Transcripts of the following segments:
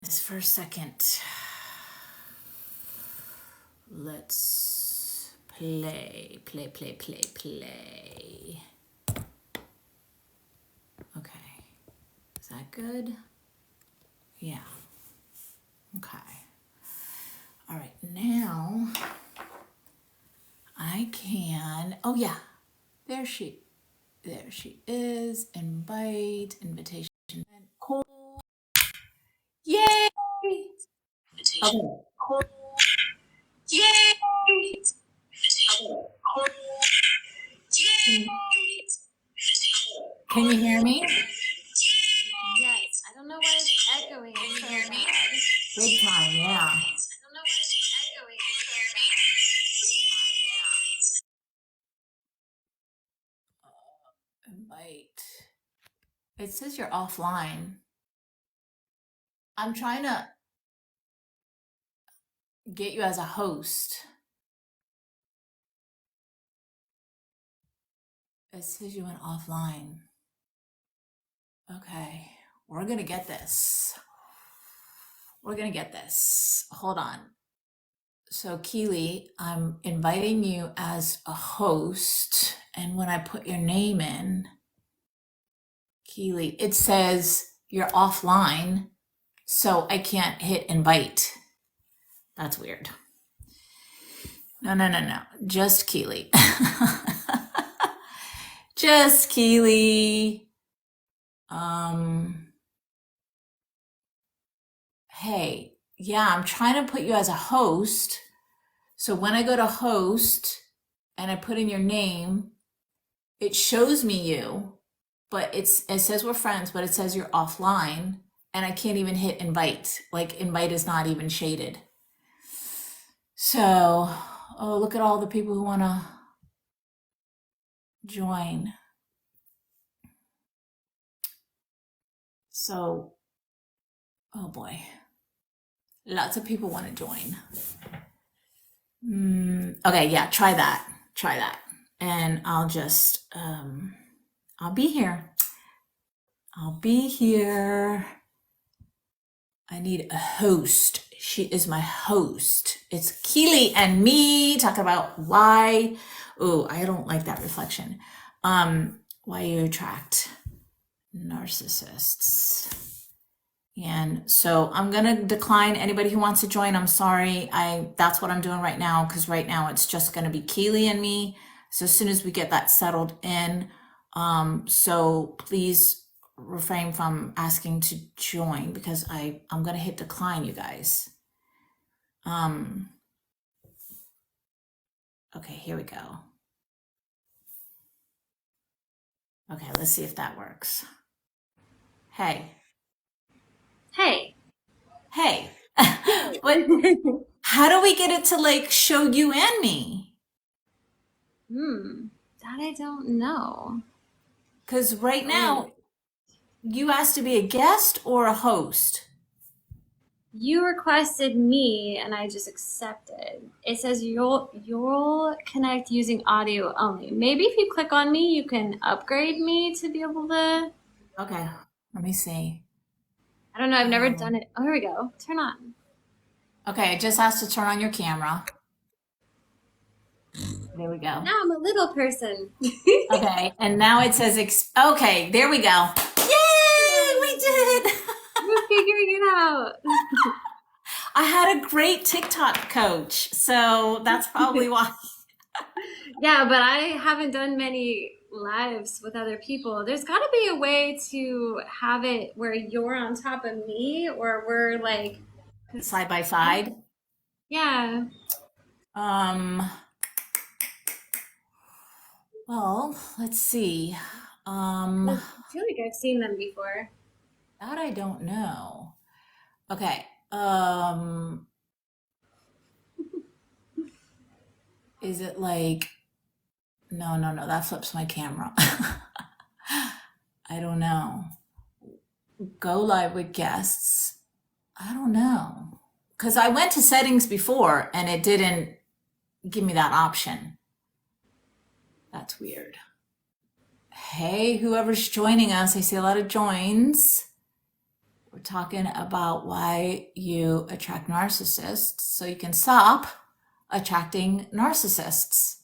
This for a second. Let's play. Okay. Is that good? Yeah. Okay. All right. Now I can, oh yeah, there she is. Invitation. Cool. Yay! Okay. Cool. Yay! Can you hear me? Yes. I don't know why it's echoing. Can you hear me? Big time, yeah. I don't know why it's echoing. Invite. It says you're offline. I'm trying to get you as a host. It says you went offline. Okay, we're gonna get this. Hold on. So Keely, I'm inviting you as a host, and when I put your name in, Keely, it says you're offline, so I can't hit invite. That's weird. No. Just Keely. Just Keely. Hey, yeah, I'm trying to put you as a host. So when I go to host and I put in your name, it shows me you, but it says we're friends, but it says you're offline, and I can't even hit invite. Like invite is not even shaded. So, oh, look at all the people who want to join. So, oh boy, lots of people want to join. Okay, yeah, try that. And I'll just, I'll be here. I need a host. She is my host. It's Keely and me talking about why. Oh, I don't like that reflection. Why you attract narcissists. And so I'm gonna decline anybody who wants to join. I'm sorry. That's what I'm doing right now, because right now it's just gonna be Keely and me. So as soon as we get that settled in, so please refrain from asking to join, because I'm gonna hit decline, you guys. Okay, here we go. Okay, let's see if that works. Hey. But how do we get it to like show you and me? That I don't know. Because right now, you asked to be a guest or a host? You requested me and I just accepted. It says you'll connect using audio only. Maybe if you click on me, you can upgrade me to be able to. Okay, let me see. I don't know. I've never done it. Oh, here we go. Turn on. Okay, it just has to turn on your camera. There we go. Now I'm a little person. Okay, and now it says, okay, there we go. Yay, we did it. We're figuring it out. I had a great TikTok coach, so that's probably why. Yeah, but I haven't done many lives with other people. There's got to be a way to have it where you're on top of me or we're like Side by side. yeah. Well, let's see. I feel like I've seen them before. That I don't know. Okay. Is it like, no, that flips my camera. I don't know. Go live with guests. I don't know. Because I went to settings before and it didn't give me that option. That's weird. Hey, whoever's joining us, I see a lot of joins. We're talking about why you attract narcissists so you can stop attracting narcissists.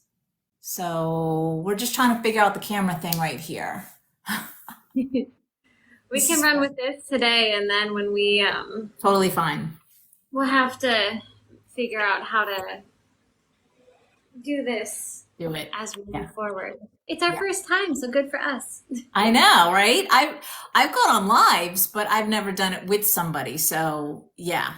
So we're just trying to figure out the camera thing right here. We This can is run with this today, and then when we totally fine. we'll have to figure out how to do this Do it. as we Yeah. move forward. It's our Yeah. first time, so good for us. I know, right? I've gone on lives, but I've never done it with somebody. So yeah.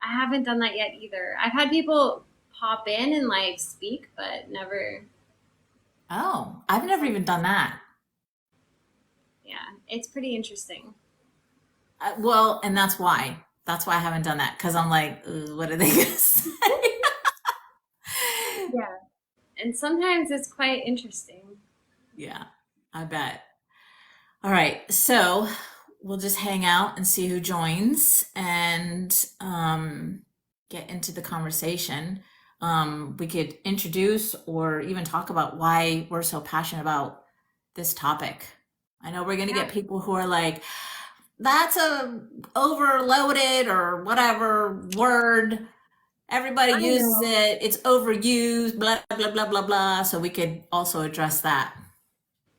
I haven't done that yet either. I've had people pop in and like speak, but never. Oh, I've never even done that. Yeah, it's pretty interesting. Well, and that's why. That's why I haven't done that because I'm like, "Ugh, what are they gonna say?" Yeah, and sometimes it's quite interesting. Yeah, I bet. All right, so we'll just hang out and see who joins and get into the conversation. We could introduce or even talk about why we're so passionate about this topic. I know we're going to Yeah, get people who are like, that's a overloaded or whatever word. Everybody I uses know. it. It's overused, blah, blah, blah, blah, blah. So we could also address that.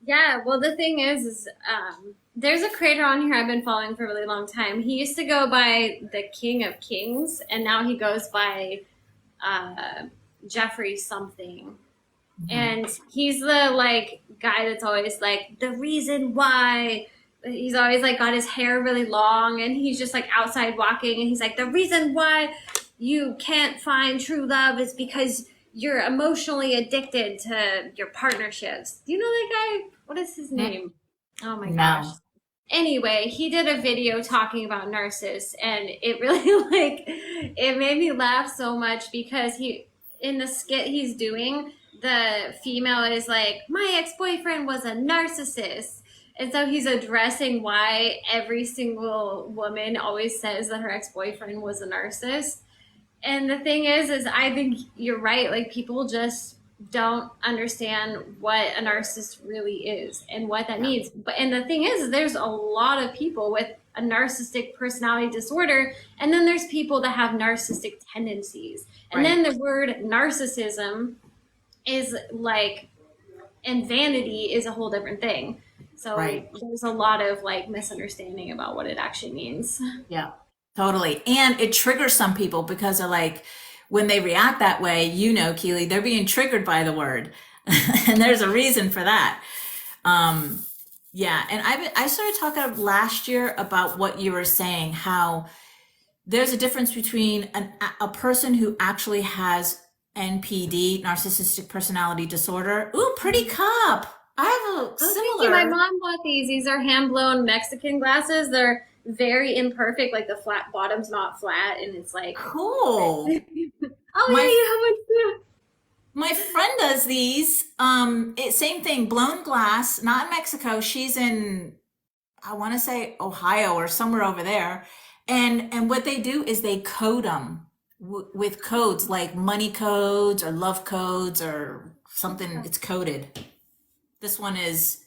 Yeah, well, the thing is there's a creator on here I've been following for a really long time. He used to go by the King of Kings, and now he goes by uh, Jeffrey something. Mhm. And he's the like guy that's always like the reason why. He's always like got his hair really long, and he's just like outside walking, and he's like the reason why you can't find true love is because you're emotionally addicted to your partnerships. Do you know that guy? What is his Mm, name? Oh my gosh. no. Anyway, he did a video talking about narcissists, and it really like it made me laugh so much because he in the skit he's doing, the female is like, my ex-boyfriend was a narcissist. And so he's addressing why every single woman always says that her ex-boyfriend was a narcissist. And the thing is I think you're right. Like people just don't understand what a narcissist really is and what that Yeah. means. But and the thing is there's a lot of people with a narcissistic personality disorder, and then there's people that have narcissistic tendencies. And Right. then the word narcissism is like, and vanity is a whole different thing. So Right. there's a lot of like misunderstanding about what it actually means. Yeah. Totally. And it triggers some people because they're like, when they react that way, you know, Keely, they're being triggered by the word. And there's a reason for that. Um, yeah. And I started talking last year about what you were saying, how there's a difference between a person who actually has NPD, narcissistic personality disorder. Ooh, pretty cup. I have a Oh, thank you. My similar. mom bought these. These are hand blown Mexican glasses. They're very imperfect. Like the flat bottom's not flat, and it's like, oh Cool. yeah, My you have one too. My friend does these. Same thing, blown glass, not in Mexico. She's in, I want to say Ohio or somewhere over there. And what they do is they code them with codes like money codes or love codes or something. It's coded. This one is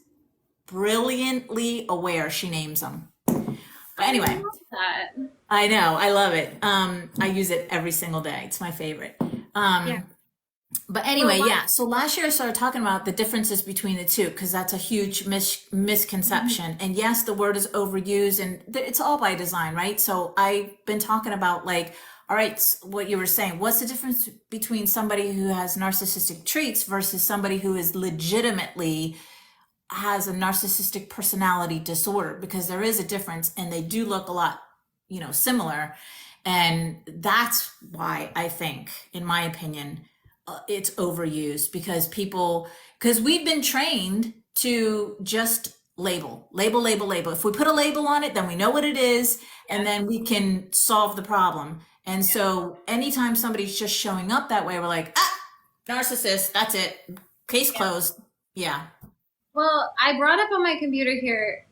brilliantly aware. She names them. But I anyway, love that. I know, I love it. I use it every single day. It's my favorite. Yeah. Um, But Well, anyway, one. yeah. So last year I started talking about the differences between the two because that's a huge misconception. And yes, the word is overused and it's all by design, right? So I've been talking about like, all right, what you were saying. What's the difference between somebody who has narcissistic traits versus somebody who is legitimately has a narcissistic personality disorder? Because there is a difference and they do look a lot, similar. And that's why I think, in my opinion, it's overused because we've been trained to just label, label, label, label. If we put a label on it, then we know what it is, and Yeah. then we can solve the problem. And so anytime somebody's just showing up that way, we're like, narcissist, that's it. Case Yeah. closed. Yeah. Well, I brought up on my computer here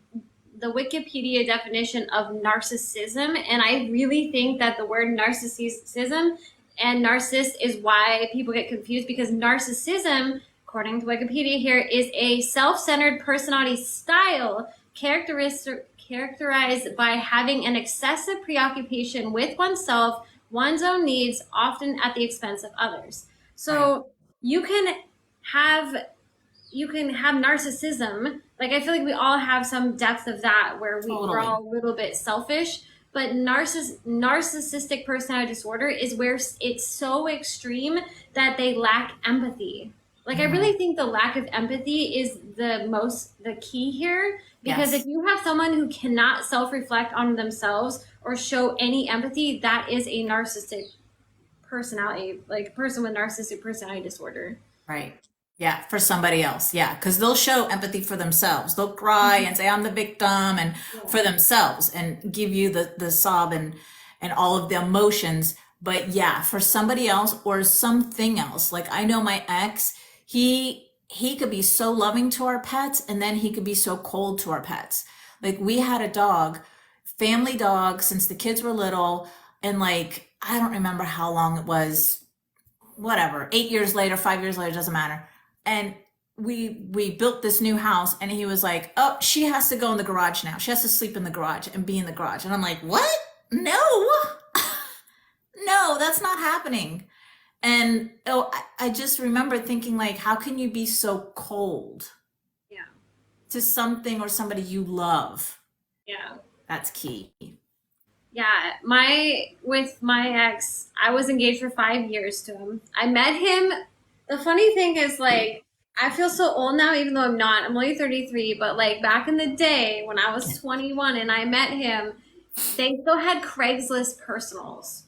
the Wikipedia definition of narcissism, and I really think that the word narcissism and narcissist is why people get confused because narcissism, according to Wikipedia here, is a self-centered personality style characterized by having an excessive preoccupation with oneself, one's own needs, often at the expense of others. Right. So you can have narcissism. Like, I feel like we all have some depth of that where we're Totally. all a little bit selfish. But narcissistic personality disorder is where it's so extreme that they lack empathy. Like, I Hmm. really think the lack of empathy is the key here, because if Yes. you have someone who cannot self-reflect on themselves or show any empathy, that is a narcissistic personality, like a person with narcissistic personality disorder. Right. Yeah, for somebody else. Yeah, because they'll show empathy for themselves. They'll cry and say, I'm the victim, and Yeah. for themselves, and give you the sob and all of the emotions. But yeah, for somebody else or something else. Like I know my ex, he could be so loving to our pets, and then he could be so cold to our pets. Like we had a dog, family dog since the kids were little, and like I don't remember how long it was, whatever, 8 years later, 5 years later, doesn't matter. And we built this new house, and he was like, oh, she has to go in the garage now. She has to sleep in the garage and be in the garage. And I'm like, what? No, no, that's not happening. And oh, I just remember thinking, like, how can you be so cold Yeah. to something or somebody you love? Yeah. That's key. Yeah, with my ex, I was engaged for 5 years to him. I met him. The funny thing is, like, I feel so old now, even though I'm not. I'm only 33, but like back in the day when I was 21 and I met him, they still had Craigslist personals.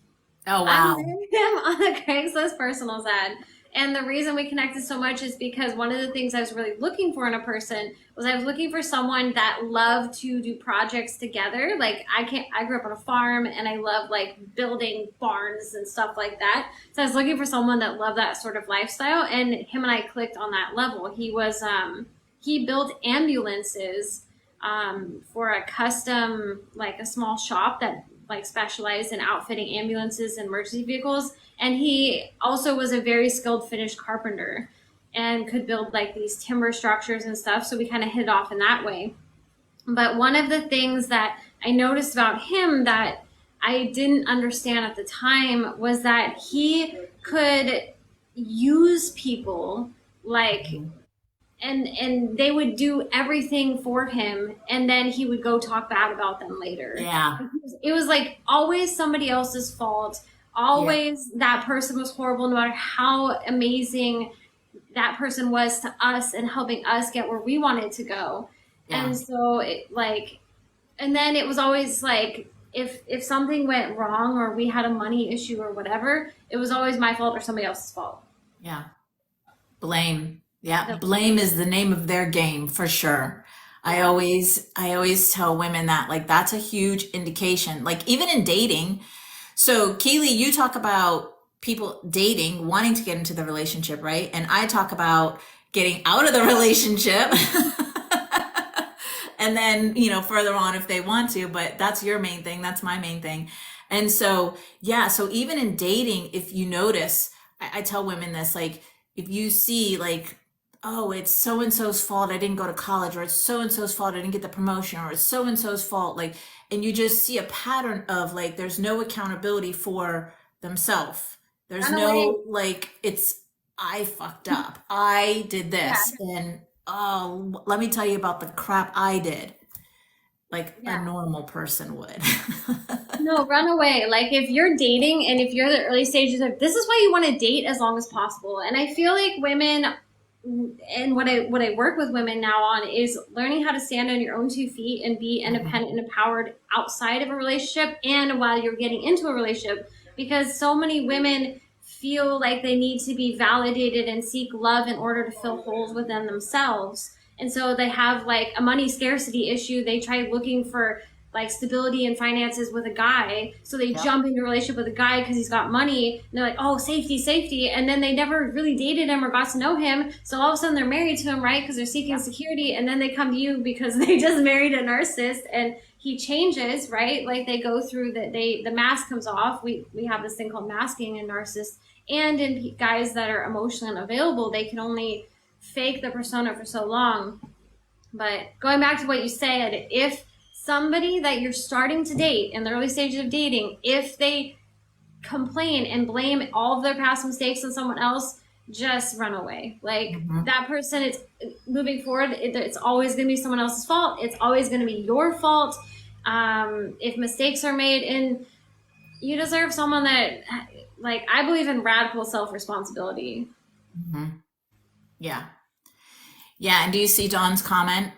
Oh I met wow. him on the Craigslist personals ad. And the reason we connected so much is because one of the things I was really looking for in a person was I was looking for someone that loved to do projects together. Like I grew up on a farm and I love like building barns and stuff like that. So I was looking for someone that loved that sort of lifestyle, and him and I clicked on that level. He built ambulances for a custom, like a small shop that like specialized in outfitting ambulances and emergency vehicles. And he also was a very skilled Finnish carpenter and could build like these timber structures and stuff. So we kind of hit it off in that way. But one of the things that I noticed about him that I didn't understand at the time was that he could use people, like, and they would do everything for him, and then he would go talk bad about them later. Yeah. It was like always somebody else's fault. Yeah. Always that person was horrible, no matter how amazing that person was to us and helping us get where we wanted to go. Yeah. And so and then it was always like, if something went wrong or we had a money issue or whatever, it was always my fault or somebody else's fault. Yeah. Blame. Yeah, The blame is the name of their game for sure. Yeah. I always tell women that like that's a huge indication. Like even in dating. So Keely, you talk about people dating, wanting to get into the relationship, right? And I talk about getting out of the relationship. And then, further on if they want to, but that's your main thing, that's my main thing. And so, yeah, so even in dating, if you notice, I tell women this, like if you see like, oh, it's so and so's fault I didn't go to college, or it's so and so's fault I didn't get the promotion, or it's so and so's fault, like, and you just see a pattern of like, there's no accountability for themselves. There's Run away. no like, it's, I fucked up. I did Yeah. this. And oh, let me tell you about the crap I did, like a Yeah. normal person would. No, run away. Like if you're dating and if you're in the early stages of, this is why you want to date as long as possible. And I feel like women, and what I work with women now on is learning how to stand on your own 2 feet and be Mhm. independent and empowered outside of a relationship and while you're getting into a relationship, because so many women feel like they need to be validated and seek love in order to fill holes within themselves. And so they have like a money scarcity issue. They try looking for like stability and finances with a guy. So they Yep. jump into a relationship with a guy because he's got money. And they're like, oh, safety, safety. And then they never really dated him or got to know him. So all of a sudden they're married to him, right? Because they're seeking security. And then they come to you because they just married a narcissist and he changes, right? Like they go through the mask comes off. We have this thing called masking in narcissists. And in guys that are emotionally unavailable, they can only fake the persona for so long. But going back to what you said, if somebody that you're starting to date in the early stages of dating, if they complain and blame all of their past mistakes on someone else, just run away. Like Mm-hmm. that person, it's moving forward. It's always going to be someone else's fault. It's always going to be your fault. If mistakes are made, and you deserve someone that, like, I believe in radical self-responsibility. Mm-hmm. Yeah. Yeah. And do you see Dawn's comment?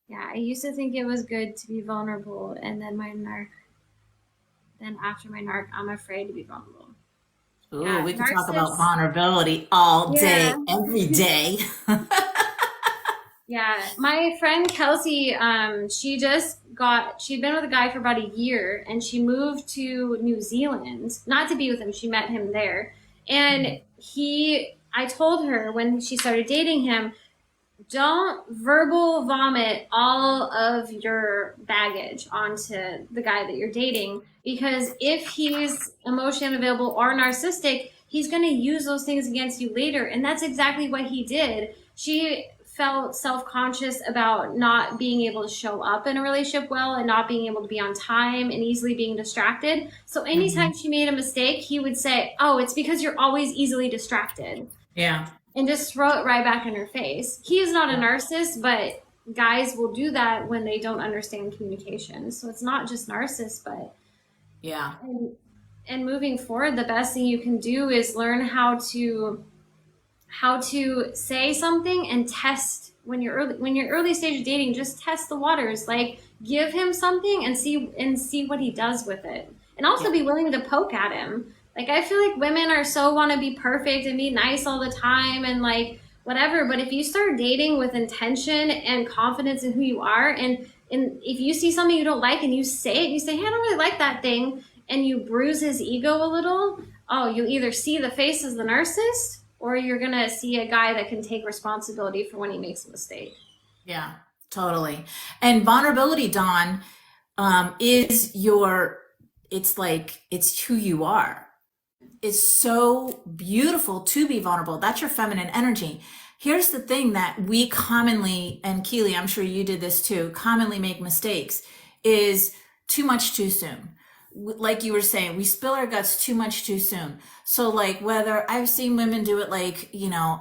Yeah, I used to think it was good to be vulnerable, and then after my narc, I'm afraid to be vulnerable. Ooh, Yeah, we could talk about narcissists. vulnerability all Yeah. day, every day. Yeah, my friend Kelsey, she'd been with a guy for about a year, and she moved to New Zealand, not to be with him, she met him there. And I told her when she started dating him, don't verbal vomit all of your baggage onto the guy that you're dating, because if he's emotionally unavailable or narcissistic, he's going to use those things against you later. And that's exactly what he did. She felt self-conscious about not being able to show up in a relationship well, and not being able to be on time, and easily being distracted. So Mm-hmm. anytime she made a mistake, he would say, "Oh, it's because you're always easily distracted," Yeah. and just throw it right back in her face. He is not a narcissist, but guys will do that when they don't understand communication. So it's not just narcissists, but Yeah. and moving forward, the best thing you can do is learn how to say something and test when you're early stage of dating. Just test the waters. Like, give him something and see what he does with it, and also Yeah. be willing to poke at him. Like, I feel like women are so want to be perfect and be nice all the time and like whatever, but if you start dating with intention and confidence in who you are, and if you see something you don't like and you say it, you say, "Hey, I don't really like that thing," and you bruise his ego a little, oh, you either see the face as the narcissist, or you're gonna see a guy that can take responsibility for when he makes a mistake. Yeah. Totally. And vulnerability, Dawn, is it's like, it's who you are. It's so beautiful to be vulnerable. That's your feminine energy. Here's the thing that we commonly, and Keely, I'm sure you did this too, commonly make mistakes, is too much too soon. Like you were saying, we spill our guts too much too soon. So like, whether I've seen women do it, like,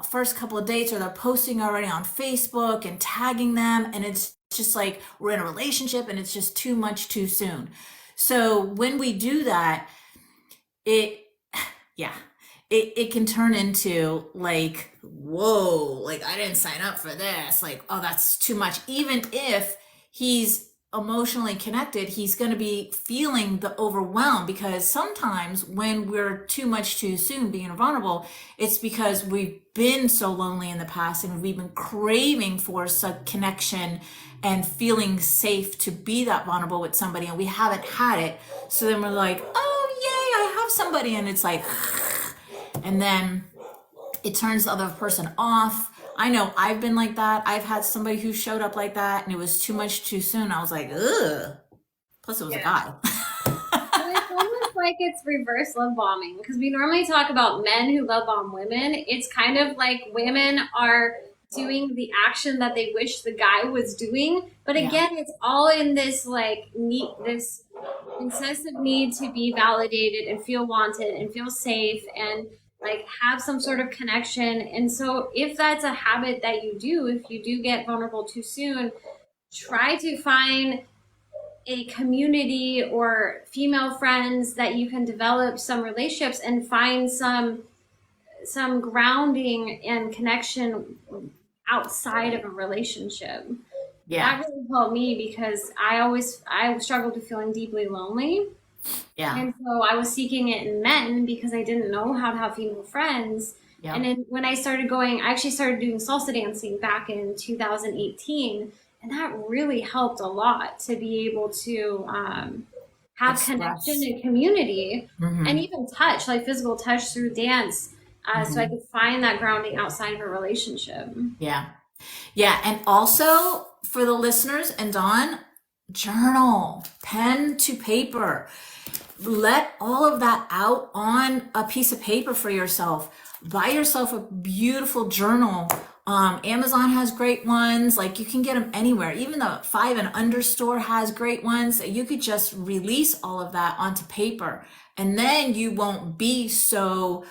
first couple of dates, or they're posting already on Facebook and tagging them, and it's just like we're in a relationship and it's just too much too soon. So when we do that, it yeah, it can turn into like, whoa, like I didn't sign up for this, like, oh, that's too much. Even if he's emotionally connected, he's going to be feeling the overwhelm, because sometimes when we're too much too soon being vulnerable, it's because we've been so lonely in the past, and we've been craving for some connection and feeling safe to be that vulnerable with somebody, and we haven't had it. So then we're like, oh yay, I have somebody, and it's like, and then it turns the other person off. I know I've been like that. I've had somebody who showed up like that, and it was too much too soon. I was like, ugh. Plus, it was a Yeah. guy. Well, it's almost like it's reverse love bombing, because we normally talk about men who love bomb women. It's kind of like women are doing the action that they wish the guy was doing. But Yeah. again, it's all in this like need, this incessant need to be validated and feel wanted and feel safe and like have some sort of connection. And so if that's a habit that you do, if you do get vulnerable too soon, try to find a community or female friends that you can develop some relationships and find some grounding and connection outside of a relationship. Yeah. That really helped me, because I struggled with feeling deeply lonely, Yeah. and so I was seeking it in men because I didn't know how to have female friends. And Yep. then when I actually started doing salsa dancing back in 2018, and that really helped a lot to be able to have connection Express. and community, and Mm-hmm. even touch, like physical touch through dance, so I Mm-hmm. could find that grounding outside of a relationship. Yeah. Yeah. And also for the listeners and Dawn, journal, pen to paper. Let all of that out on a piece of paper for yourself. Buy yourself a beautiful journal Amazon has great ones. Like you can get them anywhere. Even the 5 and Under store has great ones. You could just release all of that onto paper, and then you won't be so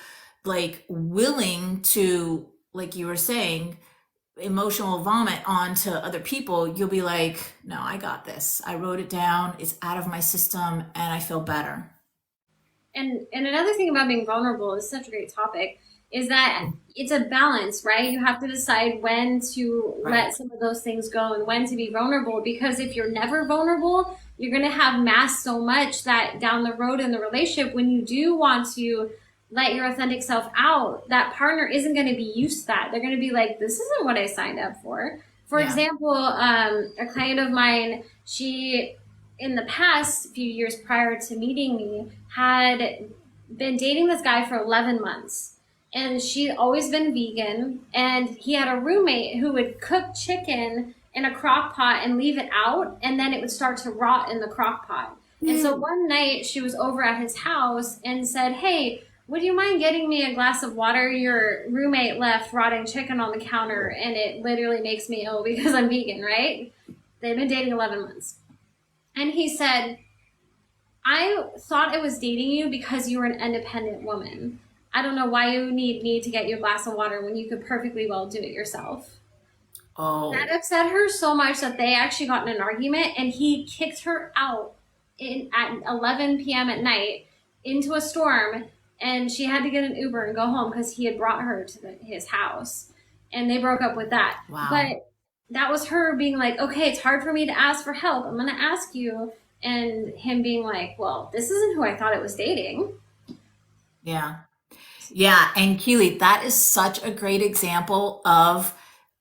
like willing to, like you were saying, emotional vomit onto other people. You'll be like, no, I got this. I wrote it down. It's out of my system, and I feel better. And another thing about being vulnerable is such a great topic is that it's a balance, right? You have to decide when to Right. let some of those things go and when to be vulnerable, because if you're never vulnerable, you're going to have masked so much that down the road in the relationship, when you do want to let your authentic self out, that partner isn't going to be used to that. They're going to be like, this isn't what I signed up for. For Yeah. example, a client of mine, she in the past few years prior to meeting me had been dating this guy for 11 months, and she'd always been vegan, and he had a roommate who would cook chicken in a crock pot and leave it out, and then it would start to rot in the crock pot. And so Ew. one night she was over at his house and said, hey, would you mind getting me a glass of water? Your roommate left rotting chicken on the counter and it literally makes me ill because I'm vegan, right? They've been dating 11 months. And he said, I thought I was dating you because you were an independent woman. I don't know why you need me to get you a glass of water when you could perfectly well do it yourself. That Oh, upset her so much that they actually got in an argument, and he kicked her out at 11 p.m. at night into a storm, and she had to get an Uber and go home because he had brought her to his house, and they broke up with that. wow. But that was her being like, okay, it's hard for me to ask for help. I'm going to ask you. And him being like, well, this isn't who I thought I was dating. Yeah. Yeah, and Keely, that is such a great example of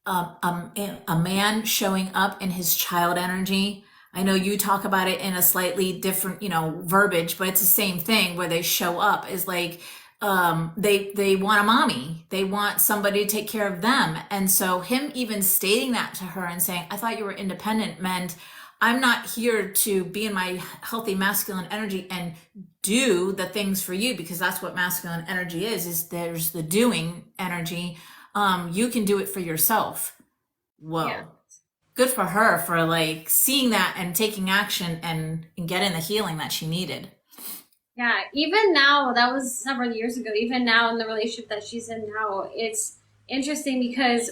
a man showing up in his child energy. I know you talk about it in a slightly different, verbiage, but it's the same thing where they show up is like they want a mommy. They want somebody to take care of them. And so him even stating that to her and saying, I thought you were independent meant I'm not here to be in my healthy masculine energy and do the things for you because that's what masculine energy is there's the doing energy. You can do it for yourself. Yeah. Whoa. Good for her for like seeing that and taking action and getting the healing that she needed. Yeah. Even now, that was several years ago. Even now, in the relationship that she's in now, it's interesting because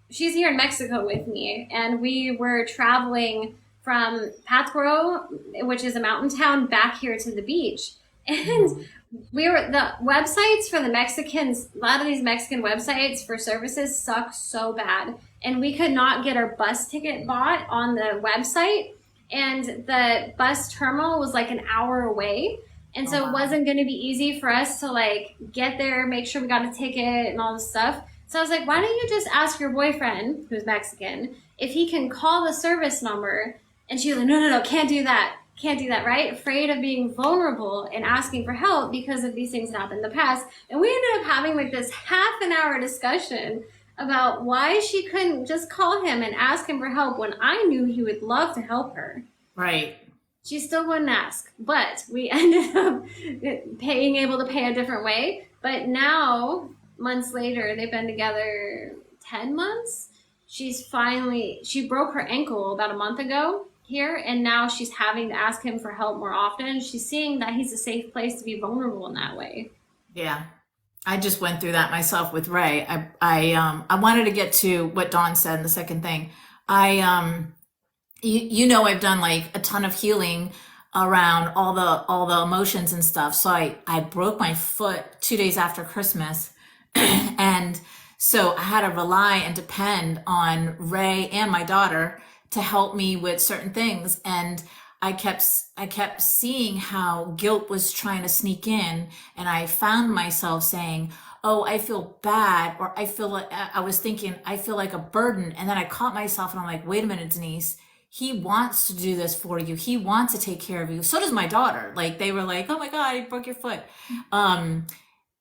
she's here in Mexico with me, and we were traveling from Pátzcuaro, which is a mountain town, back here to the beach. And Mhm. we were the websites for the Mexicans. A lot of these Mexican websites for services suck so bad, and we could not get our bus ticket bought on the website, and the bus terminal was like an hour away, and Oh so it wow. wasn't going to be easy for us to like get there, make sure we got a ticket and all this stuff. So I was like, why don't you just ask your boyfriend, who's Mexican, if he can call the service number? And she was like, no, no, no, can't do that. Can't do that, right? Afraid of being vulnerable and asking for help because of these things that happened in the past. And we ended up having like this half an hour discussion about why she couldn't just call him and ask him for help when I knew he would love to help her. Right. She still wouldn't ask, but we ended up being able to pay a different way. But now, months later, they've been together 10 months. She broke her ankle about a month ago here, and now she's having to ask him for help more often. She's seeing that he's a safe place to be vulnerable in that way. Yeah. I just went through that myself with Ray. I wanted to get to what Dawn said in the second thing. I I've done like a ton of healing around all the emotions and stuff. So I broke my foot 2 days after Christmas, and so I had to rely and depend on Ray and my daughter to help me with certain things. And I kept seeing how guilt was trying to sneak in, and I found myself saying, "Oh, I feel bad," or I feel like I was thinking, "I feel like a burden," and then I caught myself and I'm like, "Wait a minute, Denise." He wants to do this for you. He wants to take care of you. So does my daughter. Like they were like, "Oh my God, you broke your foot." Um,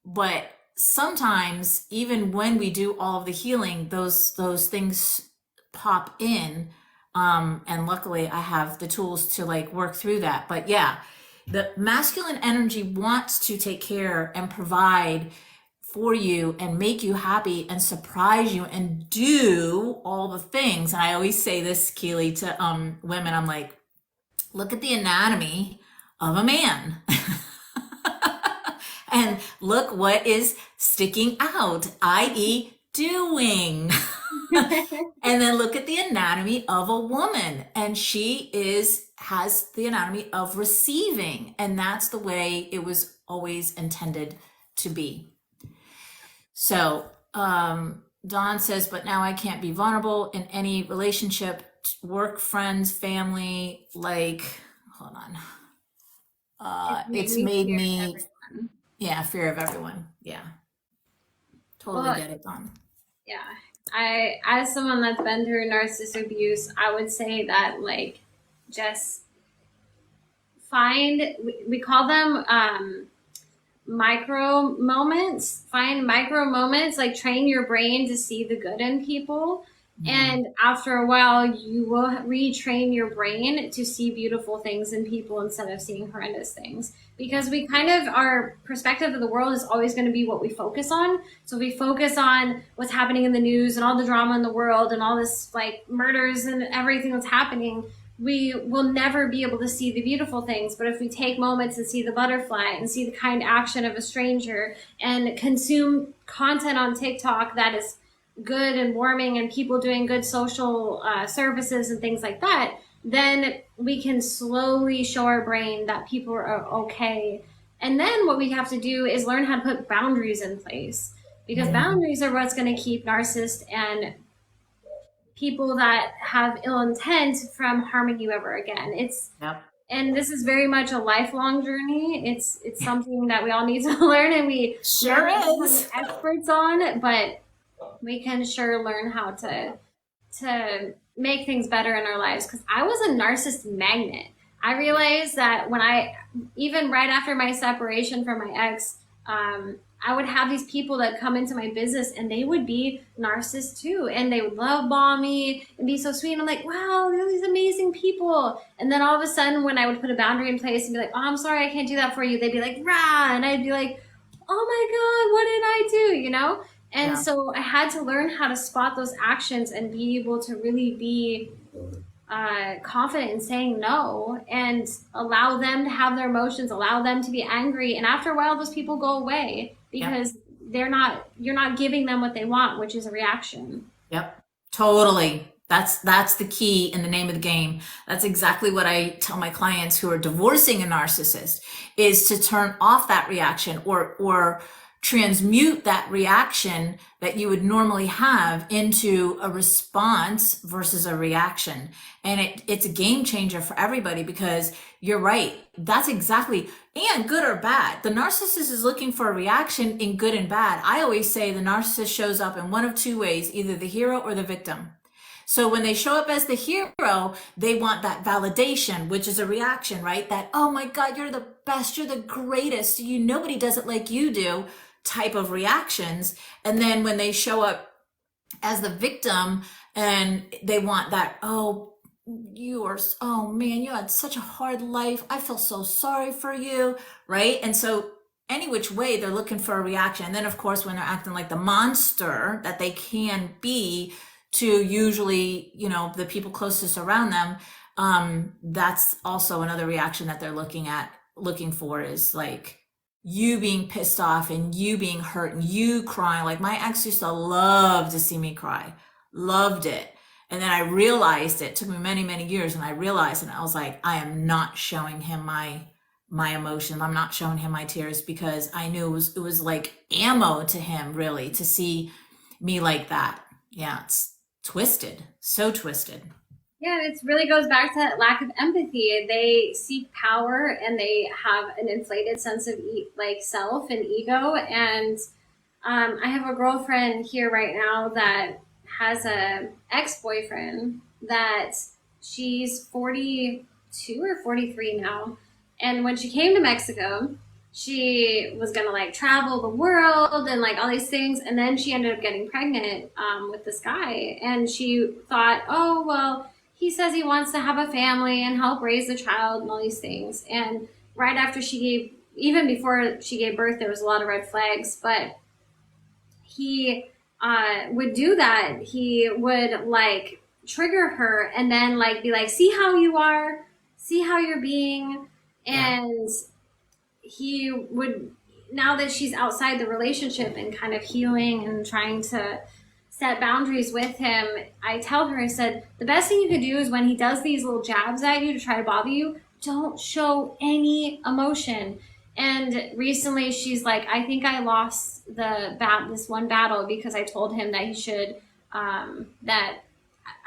but sometimes even when we do all of the healing, those things pop in. And luckily I have the tools to like work through that. But yeah, the masculine energy wants to take care and provide for you and make you happy and surprise you and do all the things. And I always say this, Keely, to women, I'm like, look at the anatomy of a man. And look what is sticking out, i.e., doing. And then look at the anatomy of a woman, and she has the anatomy of receiving, and that's the way it was always intended to be. So Dawn says, but now I can't be vulnerable in any relationship, work, friends, family. Like, hold on. It's made me, yeah, fear of everyone. Yeah, totally Well, get it, Dawn. yeah. As someone that's been through narcissistic abuse, I would say that, like, just we call them micro moments. Find micro moments, like train your brain to see the good in people. And after a while, you will retrain your brain to see beautiful things in people instead of seeing horrendous things. Because we kind of, our perspective of the world is always going to be what we focus on. So we focus on what's happening in the news and all the drama in the world and all this like murders and everything that's happening. We will never be able to see the beautiful things. But if we take moments and see the butterfly and see the kind action of a stranger and consume content on TikTok that is good and warming and people doing good social services and things like that, then we can slowly show our brain that people are okay. And then what we have to do is learn how to put boundaries in place, because boundaries are what's going to keep narcissists and people that have ill intent from harming you ever again. Yep. And this is very much a lifelong journey. It's something that we all need to learn, and we Sure is experts on, but we can sure learn how to make things better in our lives. Because I was a narcissist magnet. I realized that even right after my separation from my ex, I would have these people that come into my business and they would be narcissists too. And they would love bomb me and be so sweet. And I'm like, wow, they're these amazing people. And then all of a sudden, when I would put a boundary in place and be like, oh, I'm sorry, I can't do that for you, they'd be like, rah. And I'd be like, oh my God, what did I do? And so I had to learn how to spot those actions and be able to really be confident in saying no and allow them to have their emotions, allow them to be angry. And after a while, those people go away because you're not giving them what they want, which is a reaction. Yep, totally. That's the key in the name of the game. That's exactly what I tell my clients who are divorcing a narcissist, is to turn off that reaction or transmute that reaction that you would normally have into a response versus a reaction. And it's a game changer for everybody, because you're right. That's exactly, and good or bad. The narcissist is looking for a reaction in good and bad. I always say the narcissist shows up in one of two ways, either the hero or the victim. So when they show up as the hero, they want that validation, which is a reaction, right? That, oh my God, you're the best, you're the greatest, nobody does it like you do, type of reactions. And then when they show up as the victim and they want that, oh man, you had such a hard life, I feel so sorry for you, right? And so any which way, they're looking for a reaction. And then of course, when they're acting like the monster that they can be to usually, the people closest around them, that's also another reaction that they're looking for, is like you being pissed off and you being hurt and you crying. Like my ex used to love to see me cry, loved it. And then I realized it took me many, many years. And I realized, and I was like, I am not showing him my emotion. I'm not showing him my tears, because I knew it was like ammo to him, really, to see me like that. Yeah. It's twisted, so twisted. Yeah, it really goes back to that lack of empathy. They seek power and they have an inflated sense of self and ego. And I have a girlfriend here right now that has a ex-boyfriend that she's 42 or 43 now. And when she came to Mexico, she was gonna travel the world and all these things, and then she ended up getting pregnant with this guy, and she thought, oh well, he says he wants to have a family and help raise the child and all these things. And right after even before she gave birth, there was a lot of red flags. But he would do that. He would like trigger her and then like be like, see how you are, see how you're being. Yeah. And he would, now that she's outside the relationship and kind of healing and trying to set boundaries with him, I tell her, I said, the best thing you could do is when he does these little jabs at you to try to bother you, don't show any emotion. And recently she's like, I think I lost this one battle because I told him that he should, that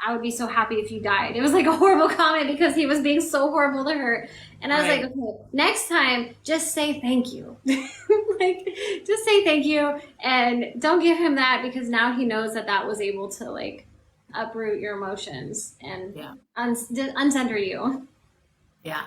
I would be so happy if you died. It was like a horrible comment because he was being so horrible to her. And I was like, Right. okay, next time, just say thank you. Like, just say thank you and don't give him that, because now he knows that that was able to like uproot your emotions and Yeah. uncenter you. Yeah.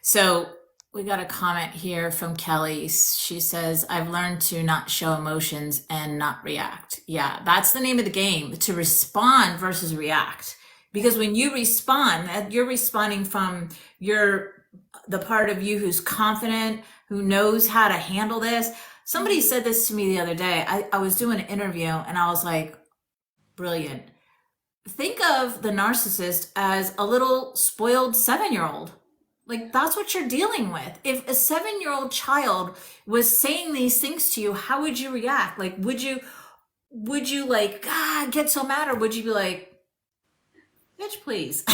So we got a comment here from Kelly. She says, I've learned to not show emotions and not react. Yeah, that's the name of the game, to respond versus react. Because when you respond, you're responding from the part of you who's confident, who knows how to handle this. Somebody said this to me the other day. I was doing an interview and I was like, brilliant. Think of the narcissist as a little spoiled 7-year-old. Like, that's what you're dealing with. If a 7-year-old child was saying these things to you, how would you react? Like, would you like, get so mad, or would you be like, bitch, please?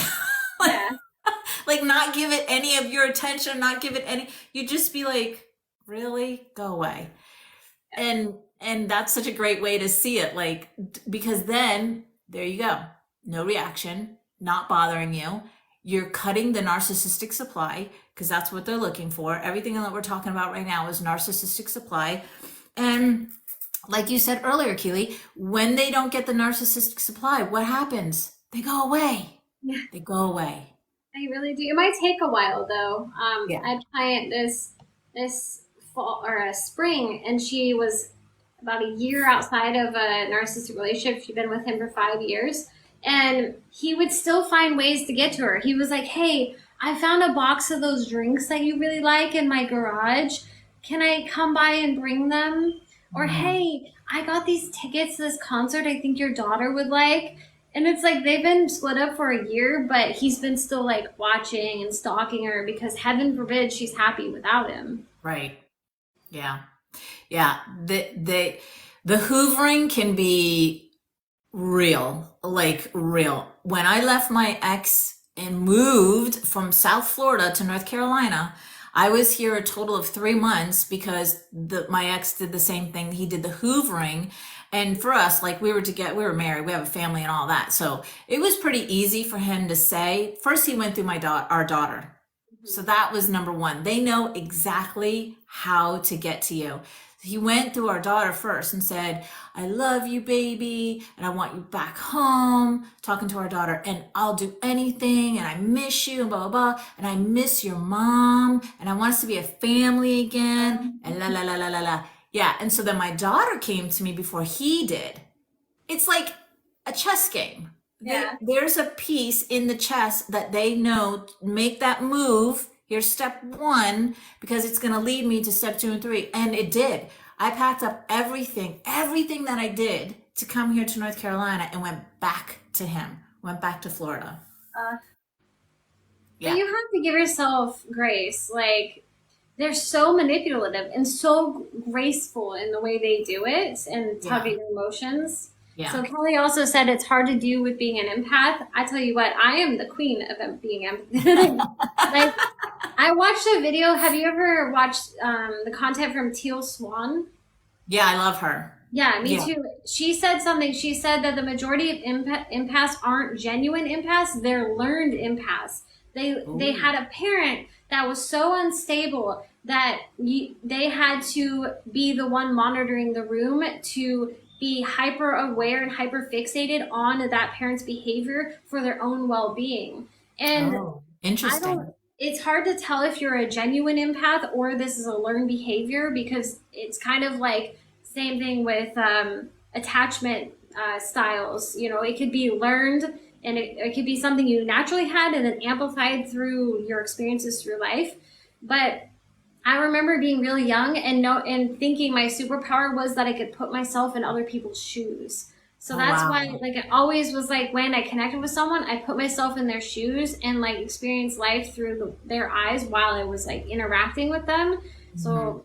Yeah. Like, not give it any of your attention, not give it any, you just be like, really? Go away. And that's such a great way to see it, like, because then there you go. No reaction, not bothering you. You're cutting the narcissistic supply, because that's what they're looking for. Everything that we're talking about right now is narcissistic supply. And like you said earlier, Keely, when they don't get the narcissistic supply, what happens? They go away. Yeah. They go away. I really do. It might take a while though. Yeah. I had a client this fall or a spring, and she was about a year outside of a narcissistic relationship. She'd been with him for 5 years, and he would still find ways to get to her. He was like, "Hey, I found a box of those drinks that you really like in my garage. Can I come by and bring them?" Or, Mhm. "Hey, I got these tickets to this concert I think your daughter would like." And it's like they've been split up for a year, but he's been still like watching and stalking her because heaven forbid she's happy without him. Right. Yeah. Yeah. The hoovering can be real, like real. When I left my ex and moved from South Florida to North Carolina, I was here a total of 3 months because my ex did the same thing. He did the hoovering. And for us, like, we were married, we have a family and all that. So it was pretty easy for him to say. First, he went through our daughter. So that was number one. They know exactly how to get to you. He went through our daughter first and said, I love you, baby, and I want you back home, talking to our daughter, and I'll do anything, and I miss you, and blah, blah, blah, and I miss your mom, and I want us to be a family again, and la, la, la, la, la, la. Yeah, and so then my daughter came to me before he did. It's like a chess game. Yeah. There's a piece in the chess that they know, make that move. Here's step one, because it's going to lead me to step 2 and 3. And it did. I packed up everything that I did to come here to North Carolina and went back to him, went back to Florida. Uh, but Yeah. you have to give yourself grace. Like, they're so manipulative and so graceful in the way they do it and tug Yeah. at your emotions. So Yeah. Kelly also said it's hard to do with being an empath. I tell you what, I am the queen of being empathetic. Like, I watched a video. Have you ever watched the content from Teal Swan? Yeah, I love her. Yeah, me Yeah. too. She said something. She said that the majority of empaths aren't genuine empaths; they're learned empaths. They Ooh. had a parent that was so unstable that they had to be the one monitoring the room to be hyper aware and hyper fixated on that parent's behavior for their own well-being. And Oh, I don't, interesting. it's hard to tell if you're a genuine empath or this is a learned behavior, because it's kind of like same thing with attachment styles. You know, it could be learned, and it could be something you naturally had and then amplified through your experiences through life. But I remember being really young and thinking my superpower was that I could put myself in other people's shoes. So Oh, that's why wow. like it always was like when I connected with someone, I put myself in their shoes and like experienced life through their eyes while I was like interacting with them. Mhm. So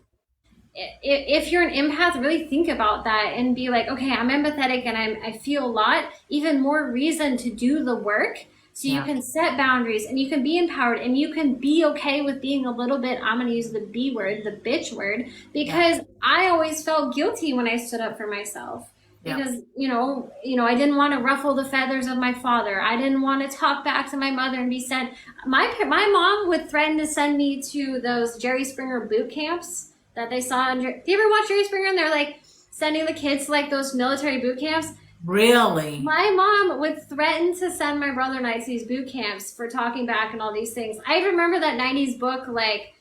if you're an empath, really think about that and be like, okay, I'm empathetic and I feel a lot. Even more reason to do the work so you Yeah. can set boundaries and you can be empowered and you can be okay with being a little bit, I'm going to use the B word, the bitch word, Yeah. because I always felt guilty when I stood up for myself. Yeah. Because I didn't want to ruffle the feathers of my father. I didn't want to talk back to my mother and be sent. My mom would threaten to send me to those Jerry Springer boot camps that they saw. Do you ever watch Jerry Springer? And they're like sending the kids to like those military boot camps. Really? My mom would threaten to send my brother and I to these boot camps for talking back and all these things. I remember that 90s book, like,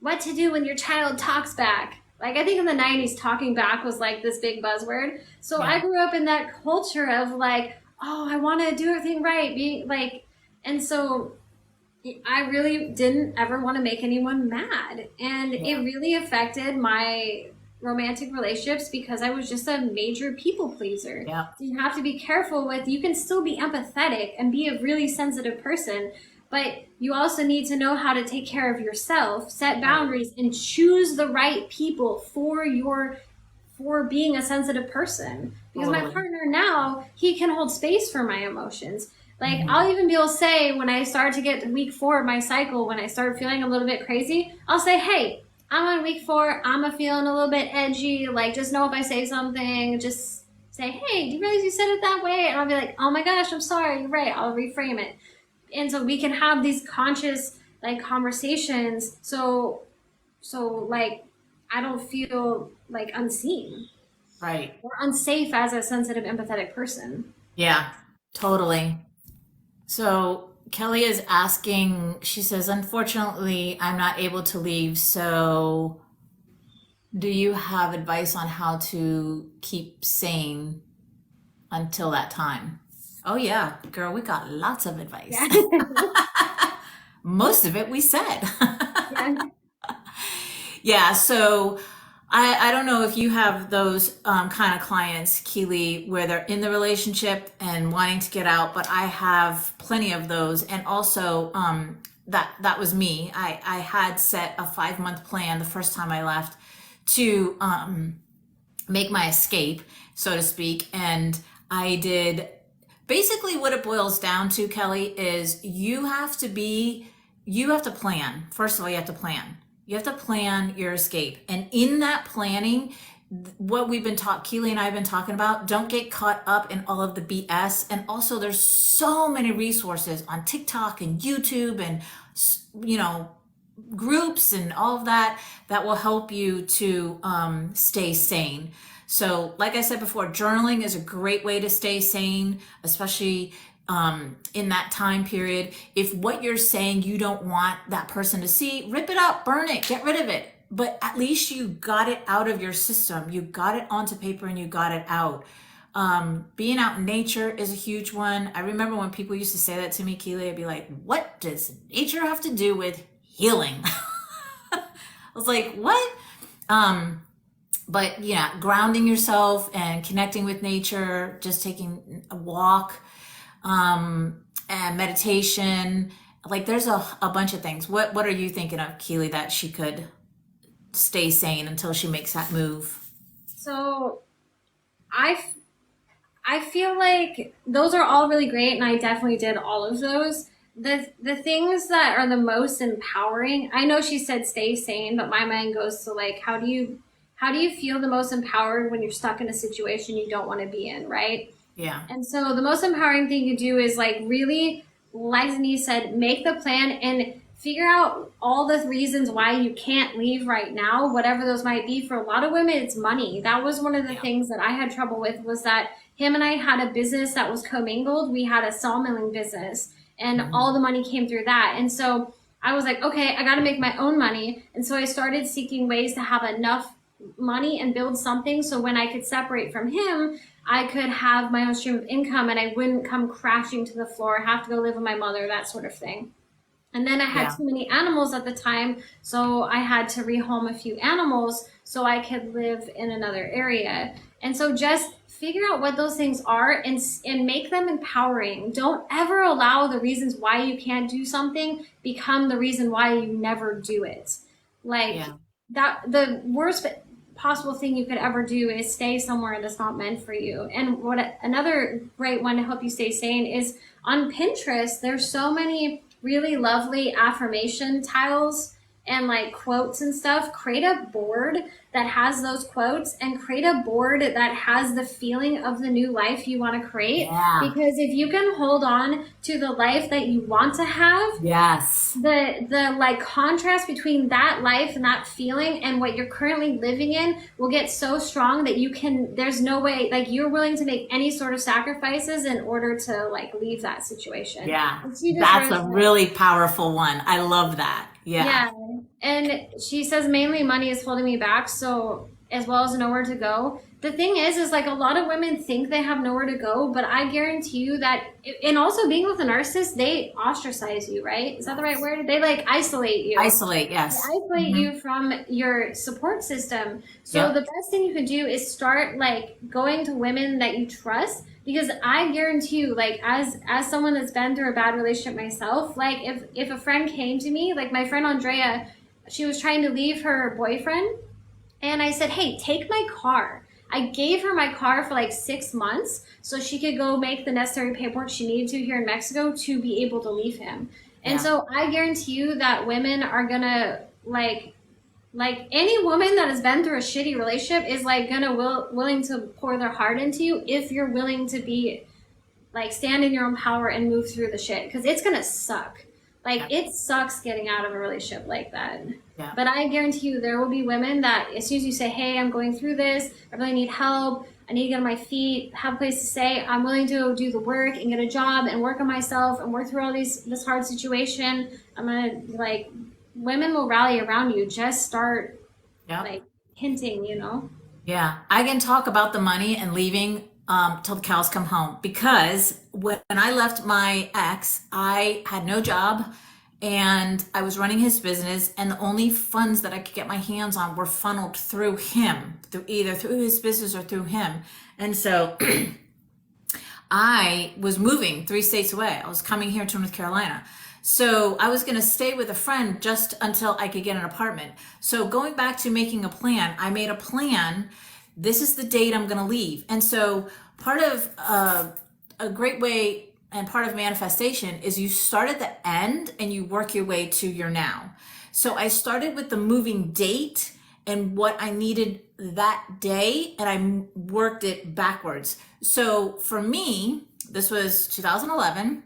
What to Do When Your Child Talks Back. Like, I think in the 90s, talking back was like this big buzzword. So I Yeah. grew up in that culture of like, oh, I want to do everything right. Being like, and so I really didn't ever want to make anyone mad. And it Yeah. really affected my romantic relationships because I was just a major people pleaser. Yeah. So you have to be careful with, you can still be empathetic and be a really sensitive person, but you also need to know how to take care of yourself, set Right. boundaries, and choose the right people for being a sensitive person. Because my Totally. partner now, he can hold space for my emotions. Like Mhm. I'll even be able to say when I start to get to week 4 of my cycle, when I start feeling a little bit crazy, I'll say, "Hey, I'm on week 4. I'm a feeling a little bit edgy. Like just know if I say something, just say, "Hey, do you realize you said it that way?" And I'll be like, "Oh my gosh, I'm sorry. You're right. I'll reframe it." And so we can have these conscious like conversations. So like I don't feel like unseen Right. or unsafe as a sensitive, empathetic person. Yeah. Totally. So Kelly is asking, she says, unfortunately, I'm not able to leave. So do you have advice on how to keep sane until that time? Oh, yeah, girl, we got lots of advice. Yeah. Most of it we said. Yeah. Yeah, so I don't know if you have those kind of clients, Keely, where they're in the relationship and wanting to get out, but I have plenty of those. And also, that was me. I had set a 5 month plan the first time I left to make my escape, so to speak. And I did basically what it boils down to, Kelly, is you have to plan. First of all, you have to plan. You have to plan your escape. And in that planning, what we've been taught, Keely and I have been talking about, don't get caught up in all of the BS. And also, there's so many resources on TikTok and YouTube and, you know, groups and all of that that will help you to stay sane. So, like I said before, journaling is a great way to stay sane, especially in that time period. If what you're saying you don't want that person to see, rip it up, burn it, get rid of it. But at least you got it out of your system. You got it onto paper and you got it out. Being out in nature is a huge one. I remember when people used to say that to me, Keely, I'd be like, what does nature have to do with healing? I was like, what? Um, but yeah, grounding yourself and connecting with nature, just taking a walk, and meditation. Like there's a bunch of things. What are you thinking of, Keely, that she could stay sane until she makes that move? So I I feel like those are all really great, and I definitely did all of those. The things that are the most empowering, I know she said stay sane, but my mind goes to like how do you feel the most empowered when you're stuck in a situation you don't want to be in, right? Yeah. And so the most empowering thing you do is like really, like Denise said, make the plan and figure out all the reasons why you can't leave right now, whatever those might be. For a lot of women, it's money. That was one of the Yeah. things that I had trouble with was that him and I had a business that was commingled. We had a sawmilling business and Mhm. all the money came through that. And so I was like, okay, I got to make my own money. And so I started seeking ways to have enough money and build something so when I could separate from him, I could have my own stream of income and I wouldn't come crashing to the floor, have to go live with my mother, that sort of thing. And then I had Yeah. too many animals at the time, so I had to rehome a few animals so I could live in another area. And so just figure out what those things are and make them empowering. Don't ever allow the reasons why you can't do something become the reason why you never do it. Like Yeah. that, the worst possible thing you could ever do is stay somewhere that's not meant for you. And what another great one to help you stay sane is on Pinterest. There's so many really lovely affirmation tiles and like quotes and stuff. Create a board that has those quotes and create a board that has the feeling of the new life you want to create. Yeah. Because if you can hold on to the life that you want to have, Yes. the like contrast between that life and that feeling and what you're currently living in will get so strong that you can, there's no way, like you're willing to make any sort of sacrifices in order to like leave that situation. Yeah. And she just That's wrote, a really powerful one. I love that. Yeah. yeah. And she says mainly money is holding me back, so as well as nowhere to go. The thing is like a lot of women think they have nowhere to go, but I guarantee you that, and also being with a narcissist, they ostracize you, right? Is that the right word? They like isolate you. Isolate. They Yes. isolate Hmm. you from your support system. So Yep. the best thing you could do is start like going to women that you trust, because I guarantee you, like as someone that's been through a bad relationship myself, like if a friend came to me, like my friend Andrea, she was trying to leave her boyfriend, and I said, hey, take my car. I gave her my car for like 6 months so she could go make the necessary paperwork she needed to here in Mexico to be able to leave him. And Yeah. so I guarantee you that women are gonna like any woman that has been through a shitty relationship is like gonna willing to pour their heart into you if you're willing to be like stand in your own power and move through the shit, because it's gonna suck. Like Yeah. it sucks getting out of a relationship like that. Yeah. But I guarantee you there will be women that as soon as you say, hey, I'm going through this, I really need help, I need to get on my feet, have a place to stay, I'm willing to do the work and get a job and work on myself and work through all this hard situation. I'm gonna like, women will rally around you. Just start Yep. like hinting, you know? Yeah, I can talk about the money and leaving till the cows come home, because when I left my ex, I had no job and I was running his business, and the only funds that I could get my hands on were funneled through him, through either through his business or through him. And so I was moving 3 states away. I was coming here to North Carolina. So I was going to stay with a friend just until I could get an apartment. So going back to making a plan, I made a plan. This is the date I'm going to leave. And so part of a great way and part of manifestation is you start at the end and you work your way to your now. So I started with the moving date and what I needed that day, and I worked it backwards. So for me, this was 2011.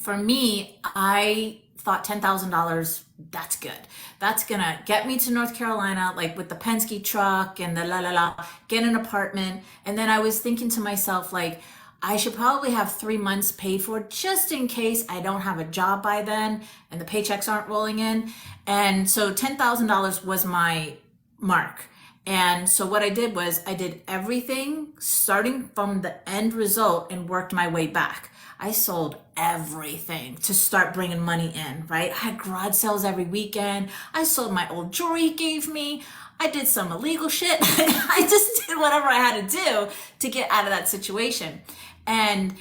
For me, I thought $10,000, that's good. That's gonna get me to North Carolina, like with the Penske truck and the la la la, get an apartment. And then I was thinking to myself, like, I should probably have 3 months paid for just in case I don't have a job by then and the paychecks aren't rolling in. And so $10,000 was my mark. And so what I did was I did everything starting from the end result and worked my way back. I sold everything to start bringing money in, right? I had garage sales every weekend. I sold my old jewelry he gave me. I did some illegal shit. I just did whatever I had to do to get out of that situation. And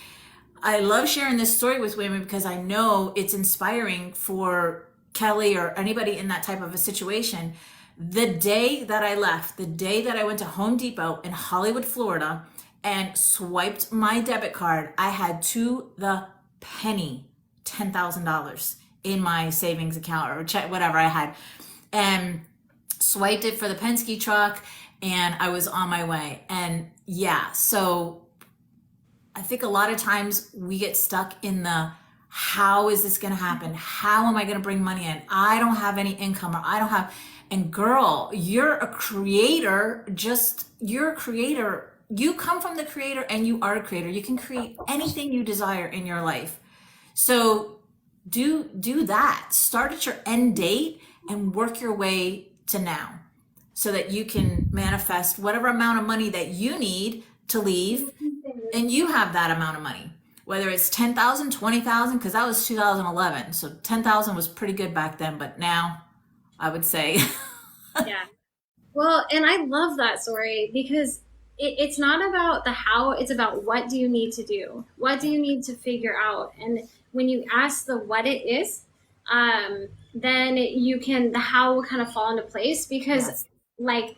I love sharing this story with women because I know it's inspiring for Kelly or anybody in that type of a situation. The day that I left, the day that I went to Home Depot in Hollywood, Florida, and swiped my debit card, I had to the penny $10,000 in my savings account or check, whatever I had, and swiped it for the Penske truck, and I was on my way. And yeah, so I think a lot of times we get stuck in the how is this going to happen? How am I going to bring money in? I don't have any income, or I don't have. And girl, you're a creator. You're a creator. You come from the creator and you are a creator. You can create anything you desire in your life. So do that. Start at your end date and work your way to now so that you can manifest whatever amount of money that you need to leave, and you have that amount of money. Whether it's 10,000, 20,000, because that was 2011. So 10,000 was pretty good back then, but now I would say, Yeah. Well, and I love that story because it's not about the how, it's about what do you need to do? What do yeah, you need to figure out? And when you ask the what it is, then you can, the how will kind of fall into place because, yes. like,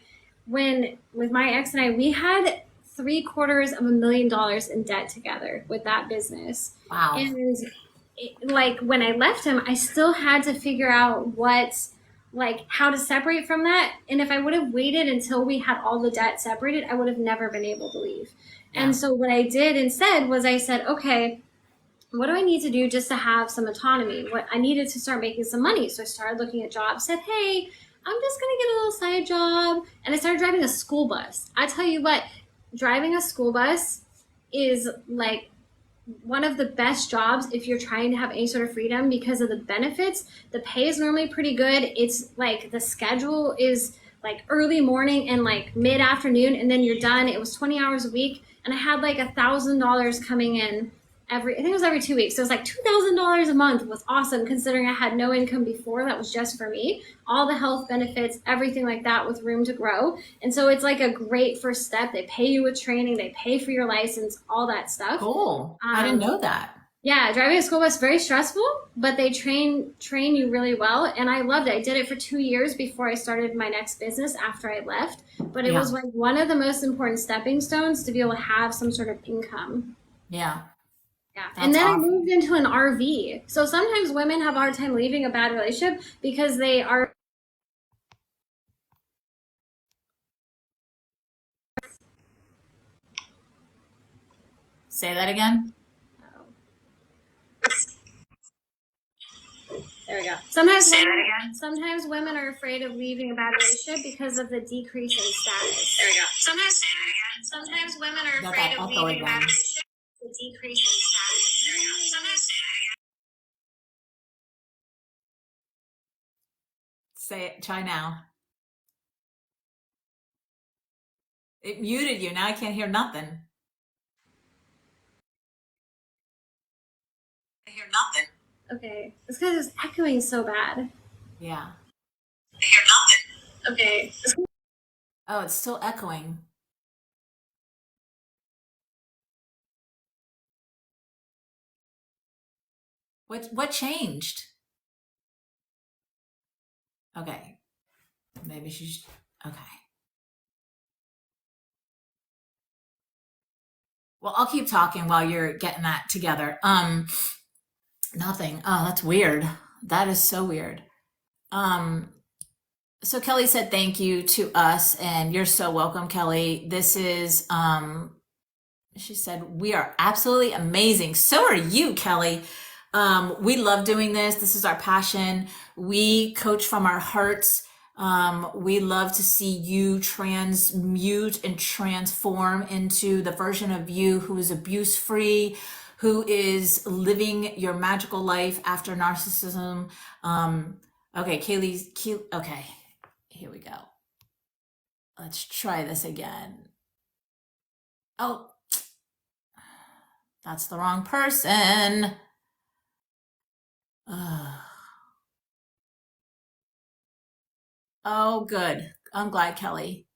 when with my ex and I, we had $750,000 in debt together with that business. Wow. And like when I left him, I still had to figure out like how to separate from that. And if I would have waited until we had all the debt separated, I would have never been able to leave. And Yeah. so what I did instead was I said, okay, what do I need to do just to have some autonomy? What I needed to start making some money. So I started looking at jobs, said, hey, I'm just gonna get a little side job. And I started driving a school bus. I tell you what, driving a school bus is like one of the best jobs if you're trying to have any sort of freedom because of the benefits. The pay is normally pretty good. It's like the schedule is like early morning and like mid afternoon, and then you're done. It was 20 hours a week, and I had like $1,000 coming in I think it was every 2 weeks. So it was like $2,000 a month. Was awesome considering I had no income before. That was just for me. All the health benefits, everything like that, with room to grow. And so it's like a great first step. They pay you with training, they pay for your license, all that stuff. Cool. I didn't Um, know that. yeah, driving a school bus very stressful, but they train you really well, and I loved it. I did it for 2 years before I started my next business after I left. But it Yeah. was like one of the most important stepping stones to be able to have some sort of income. Yeah. Yeah. And That's then I awesome. moved into an RV. So sometimes women have a hard time leaving a bad relationship because they are. Say that again. Oh, there we go. Sometimes women are afraid of leaving a bad relationship because of the decrease in status. There we go. Sometimes women are Got afraid that of echo leaving a bad again. relationship. The decrease in status. There we go. Say it. Try now. It muted you. Now I can't hear nothing. I hear nothing. Okay, this guy is echoing so bad. Yeah. I hear nothing. Okay. Oh, it's still echoing. What changed? Okay. Maybe she's okay. Well, I'll keep talking while you're getting that together. Nothing. Oh, that's weird. That is so weird. Um, so Kelly said thank you to us, and you're so welcome, Kelly. This is she said, we are absolutely amazing. So are you, Kelly. We love doing this. This is our passion. We coach from our hearts. We love to see you transmute and transform into the version of you who is abuse free, who is living your magical life after narcissism. Okay, okay, here we go. Let's try this again. Oh, that's the wrong person. Oh, good. I'm glad, Kelly.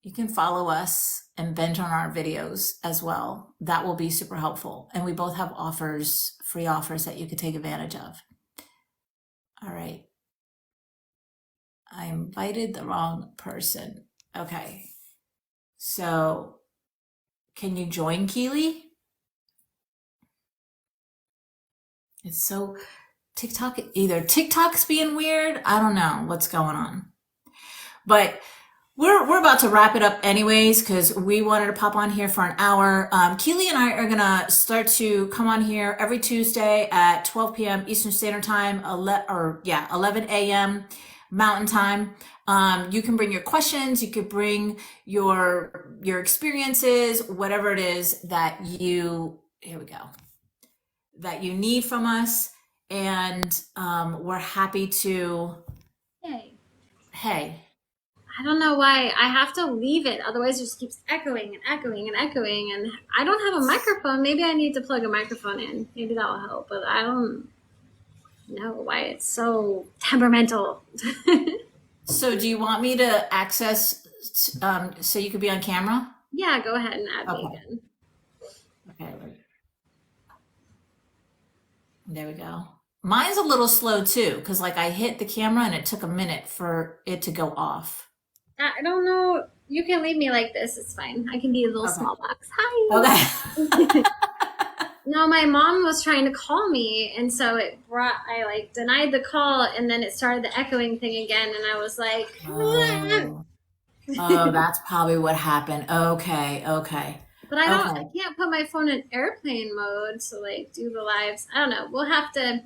You can follow us and binge on our videos as well. That will be super helpful. And we both have offers, free offers that you could take advantage of. All right. I invited the wrong person. Okay. So can you join Keely? It's so either TikTok's being weird. I don't know what's going on. But we're about to wrap it up anyways because we wanted to pop on here for an hour. Keely and I are gonna start to come on here every Tuesday at 12 p.m. Eastern Standard Time, 11 a.m. Mountain Time. You can bring your questions. You could bring your experiences, whatever it is that you. Here we go. That you need from us, and we're happy to. Hey, Hey. I don't know why I have to leave it. Otherwise, it just keeps echoing and echoing and echoing. And I don't have a microphone. Maybe I need to plug a microphone in. Maybe that will help. But I don't know why it's so temperamental. So do you want me to access, so you could be on camera? Yeah, go ahead and add me Okay. again. Okay. There we go. Mine's a little slow too, because like I hit the camera and it took a minute for it to go off. I don't know. You can leave me like this. It's fine. I can be a little Okay. small box. Hi. Okay. No, my mom was trying to call me, and so I like denied the call, and then it started the echoing thing again, and I was like, Oh, oh, that's probably what happened. Okay, okay, but I okay. can't put my phone in airplane mode to like do the lives. I don't know. We'll have to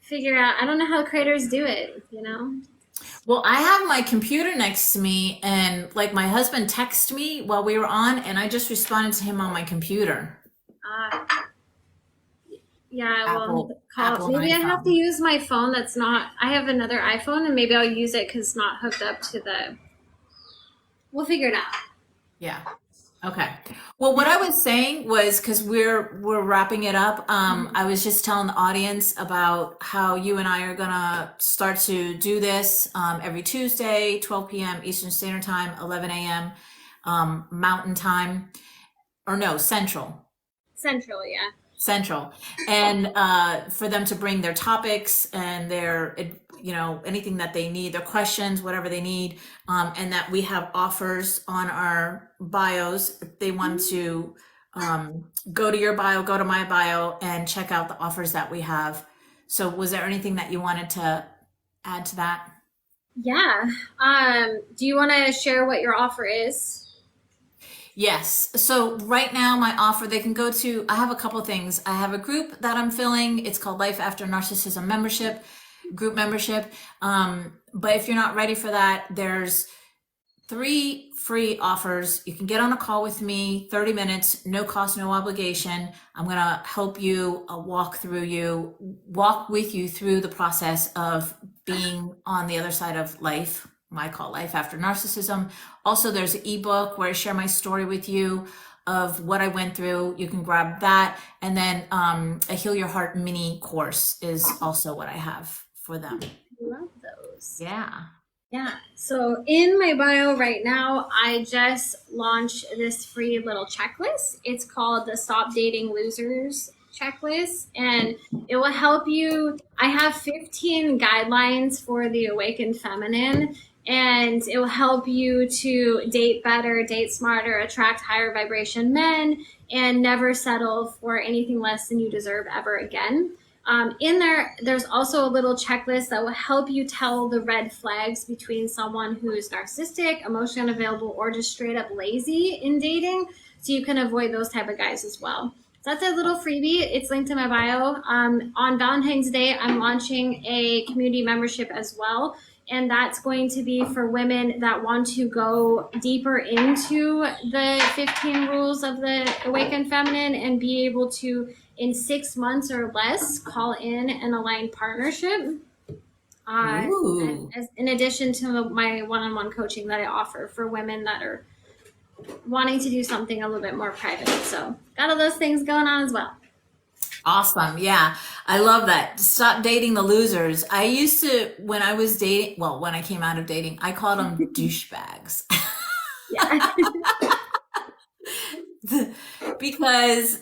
figure out. I don't know how creators do it, you know? Well, I have my computer next to me, and like my husband texted me while we were on, and I just responded to him on my computer. Uh, yeah, well, Apple maybe I have to iPhone. use my phone that's not, I have another iPhone, and maybe I'll use it because it's not hooked up to the, we'll figure it out. Yeah. Okay. Well, what I was saying was because we're wrapping it up. I was just telling the audience about how you and I are gonna start to do this every Tuesday, 12 p.m. Eastern Standard Time, 11 a.m. Mountain Time, or no, Central. Central, yeah. Central, and for them to bring their topics and their, anything that they need, their questions, whatever they need, and that we have offers on our bios. If they want to go to your bio, go to my bio, and check out the offers that we have. So, was there anything that you wanted to add to that? Yeah. Do you want to share what your offer is? Yes. So right now, my offer, they can go to, I have a couple of things. I have a group that I'm filling. It's called Life After Narcissism Membership, group membership. But if you're not ready for that, there's 3 free offers. You can get on a call with me, 30 minutes, no cost, no obligation. I'm going to help you walk with you through the process of being on the other side of life. I call Life After Narcissism. Also, there's an ebook where I share my story with you of what I went through. You can grab that. And then a Heal Your Heart mini course is also what I have for them. Love those. Yeah. Yeah. So in my bio right now, I just launched this free little checklist. It's called the Stop Dating Losers checklist, and it will help you. I have 15 guidelines for the awakened feminine, and it will help you to date better, date smarter, attract higher vibration men, and never settle for anything less than you deserve ever again. In there's also a little checklist that will help you tell the red flags between someone who is narcissistic, emotionally unavailable, or just straight up lazy in dating, so you can avoid those type of guys as well. So that's a little freebie. It's linked in my bio. On Valentine's Day, I'm launching a community membership as well. And that's going to be for women that want to go deeper into the 15 rules of the awakened feminine and be able to, in 6 months or less, call in an aligned partnership. Ooh. In addition to my one-on-one coaching that I offer for women that are wanting to do something a little bit more private. So got all those things going on as well. Awesome. Yeah. I love that. Stop dating the losers. I used to, when I was dating, well, when I came out of dating, I called them douchebags. Yeah. Because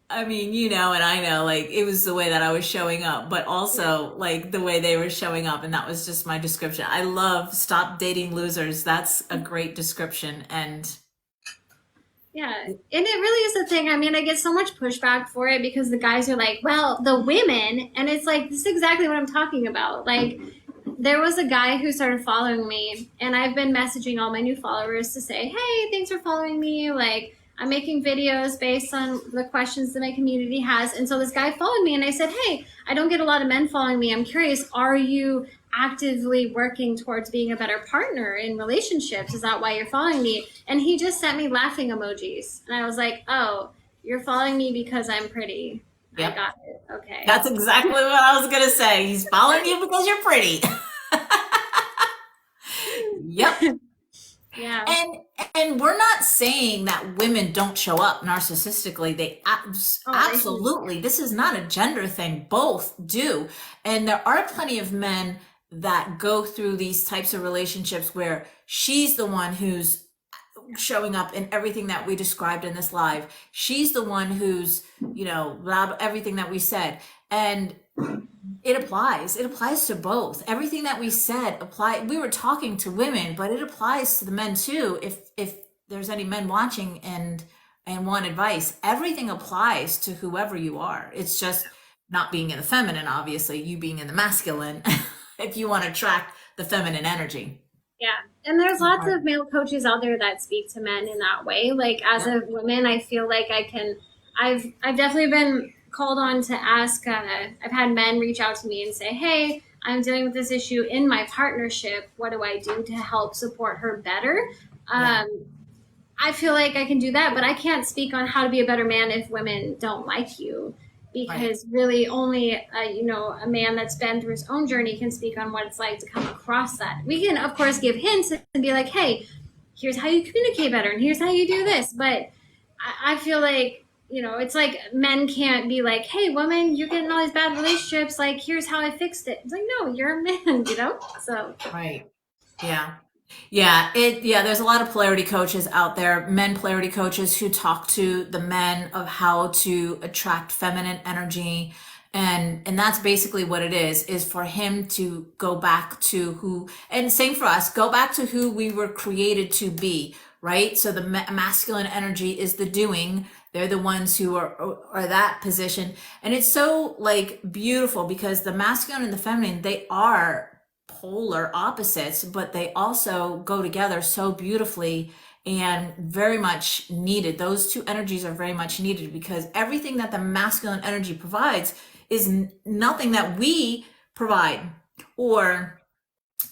I mean, and I know like it was the way that I was showing up, but also like the way they were showing up. And that was just my description. I love stop dating losers. That's a great description. And Yeah, and it really is a thing. I mean, I get so much pushback for it because the guys are like, well, the women, and it's like, this is exactly what I'm talking about. Like, there was a guy who started following me, and I've been messaging all my new followers to say, hey, thanks for following me. Like, I'm making videos based on the questions that my community has. And so this guy followed me, and I said, hey, I don't get a lot of men following me. I'm curious, are you actively working towards being a better partner in relationships? Is that why you're following me? And he just sent me laughing emojis. And I was like, oh, you're following me because I'm pretty. I yep, got it. Okay. that's exactly what I was going to say. He's following you because you're pretty. Yep. Yeah. And and we're not saying that women don't show up narcissistically. They Oh, they should. absolutely. This is not a gender thing. Both do. And there are plenty of men that go through these types of relationships where she's the one who's showing up in everything that we described in this live. She's the one who's, blah, blah, everything that we said. And it applies. It applies to both. Everything that we said apply. We were talking to women, but it applies to the men too. If there's any men watching and want advice, everything applies to whoever you are. It's just not being in the feminine, obviously, you being in the masculine, if you want to attract the feminine energy. Yeah. And there's lots of male coaches out there that speak to men in that way. Like as Yep. a woman, I feel like I've definitely been called on to ask, I've had men reach out to me and say, "Hey, I'm dealing with this issue in my partnership. What do I do to help support her better?" Yeah. Um, I feel like I can do that, but I can't speak on how to be a better man if women don't like you. Right. Because really, only a man that's been through his own journey can speak on what it's like to come across that. We can, of course, give hints and be like, "Hey, here's how you communicate better, and here's how you do this." But I feel like it's like men can't be like, "Hey, woman, you're getting all these bad relationships. Like, here's how I fixed it." It's like, no, you're a man, So Right. Yeah. Yeah, there's a lot of polarity coaches out there, men polarity coaches who talk to the men of how to attract feminine energy. And that's basically what it is for him to go back to who, and same for us, go back to who we were created to be, right? So the masculine energy is the doing. They're the ones who are that position. And it's so like beautiful because the masculine and the feminine, they are polar opposites, but they also go together so beautifully and very much needed. Those two energies are very much needed because everything that the masculine energy provides is nothing that we provide, or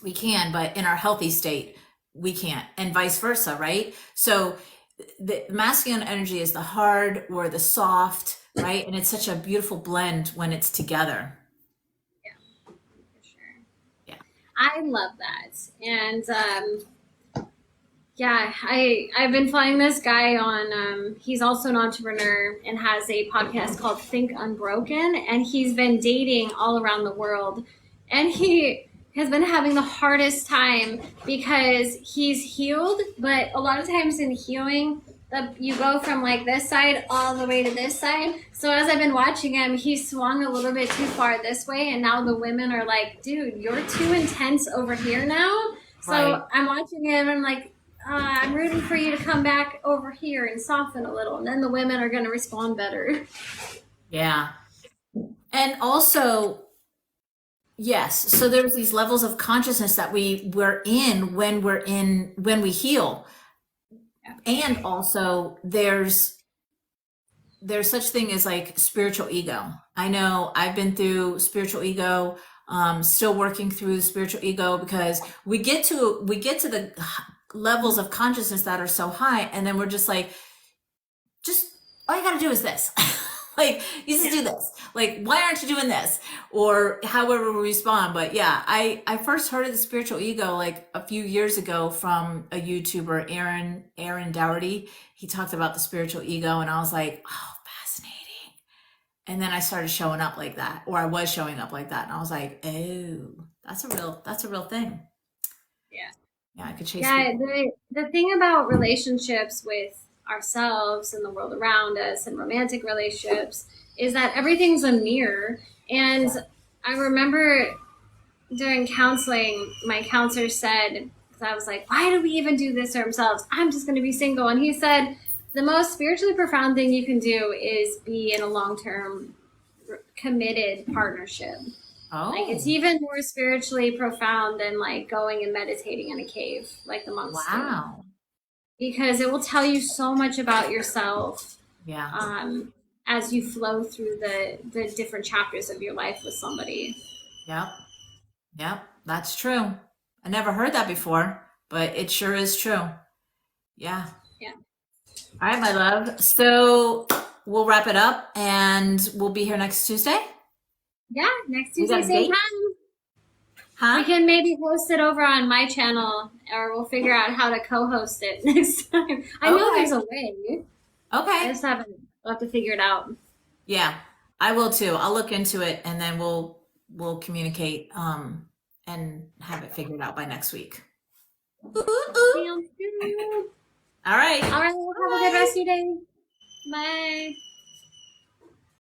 we can, but in our healthy state, we can't, and vice versa, right? So the masculine energy is the hard or the soft, right? And it's such a beautiful blend when it's together. for sure. Yeah. I love that. And yeah, I've been following this guy on. He's also an entrepreneur and has a podcast called Think Unbroken, and he's been dating all around the world, and he has been having the hardest time because he's healed, but a lot of times in healing, you go from like this side all the way to this side. So as I've been watching him, he swung a little bit too far this way, and now the women are like, "Dude, you're too intense over here now." Right. So I'm watching him, and I'm like, I'm rooting for you to come back over here and soften a little, and then the women are going to respond better. Yeah. And also, yes, so there's these levels of consciousness that we're in when we heal. And also there's such thing as like spiritual ego. I know I've been through spiritual ego, still working through the spiritual ego because we get to the levels of consciousness that are so high, and then we're just like, just all you got to do is this. Like, you just Yeah. do this. Like, why aren't you doing this? Or however we respond. But yeah, I first heard of the spiritual ego like a few years ago from a YouTuber, Aaron Dougherty. He talked about the spiritual ego, and I was like, oh, fascinating. And then I started showing up like that, or I was showing up like that, and I was like, oh, that's a real thing. Yeah. Yeah, I could chase Yeah, people. the thing about relationships with ourselves and the world around us and romantic relationships is that everything's a mirror. And I remember during counseling, my counselor said, because I was like, why do we even do this to ourselves? I'm just going to be single. And he said, the most spiritually profound thing you can do is be in a long term committed partnership. Like it's Oh, even more spiritually profound than like going and meditating in a cave like the monks do, wow. because it will tell you so much about yourself Yeah. um, as you flow through the different chapters of your life with somebody. Yep. Yep. That's true. I never heard that before, but it sure is true. Yeah. Yeah, All right, my love. So we'll wrap it up and we'll be here next Tuesday. yeah. Next We got Tuesday, a same date? time. We Huh? can maybe host it over on my channel, or we'll figure out how to co-host it next time. I know Okay. there's a way. I Okay. just haven't. We'll have to figure it out. Yeah, I will too. I'll look into it and then we'll communicate and have it figured out by next week. Ooh, ooh, ooh. Sounds good. All right. All right. Well, have a good Bye. rest of your day. Bye.